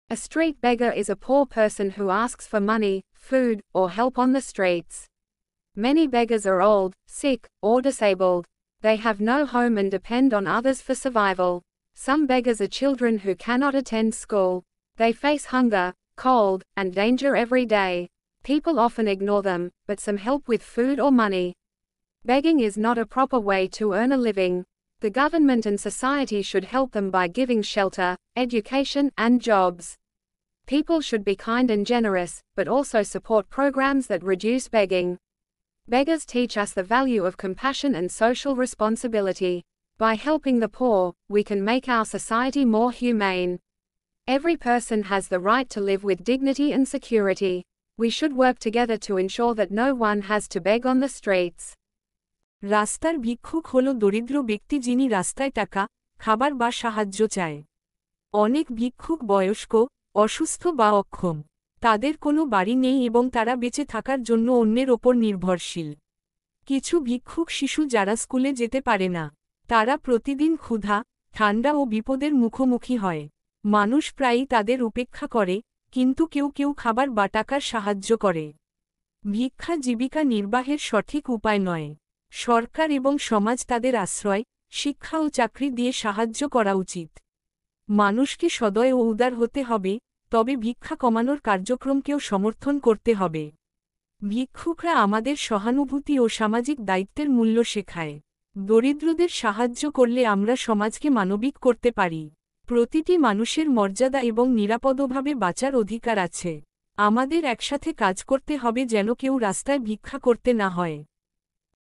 A street beggar is a poor person who asks for money, food, or help on the streets. Many beggars are old, sick, or disabled. They have no home and depend on others for survival. Some beggars are children who cannot attend school. They face hunger, cold, and danger every day. People often ignore them, but some help with food or money. Begging is not a proper way to earn a living. The government and society should help them by giving shelter, education, and jobs. People should be kind and generous, but also support programs that reduce begging. Beggars teach us the value of compassion and social responsibility. By helping the poor, we can make our society more humane. Every person has the right to live with dignity and security. We should work together to ensure that no one has to beg on the streets. রাস্তার ভিক্ষুক হল দরিদ্র ব্যক্তি যিনি রাস্তায় টাকা, খাবার বা সাহায্য চায়। অনেক ভিক্ষুক বয়স্ক, অসুস্থ বা অক্ষম। তাদের কোনো বাড়ি নেই এবং তারা বেঁচে থাকার জন্য অন্যের ওপর নির্ভরশীল। কিছু ভিক্ষুক শিশু যারা স্কুলে যেতে পারে না। তারা প্রতিদিন ক্ষুধা, ঠান্ডা ও বিপদের মুখোমুখি হয়। মানুষ প্রায়ই তাদের উপেক্ষা করে, কিন্তু কেউ কেউ খাবার বা টাকার সাহায্য করে। ভিক্ষা জীবিকা নির্বাহের সঠিক উপায় নয়। সরকার এবং সমাজ তাদের আশ্রয়, শিক্ষা ও চাকরি দিয়ে সাহায্য করা উচিত। মানুষকে সদয় ও উদার হতে হবে, তবে ভিক্ষা কমানোর কার্যক্রমকেও সমর্থন করতে হবে। ভিক্ষুকরা আমাদের সহানুভূতি ও সামাজিক দায়িত্বের মূল্য শেখায়। দরিদ্রদের সাহায্য করলে আমরা সমাজকে মানবিক করতে পারি। প্রতিটি মানুষের মর্যাদা এবং নিরাপদভাবে বাঁচার অধিকার আছে। আমাদের একসাথে কাজ করতে হবে যেন কেউ রাস্তায় ভিক্ষা করতে না হয়।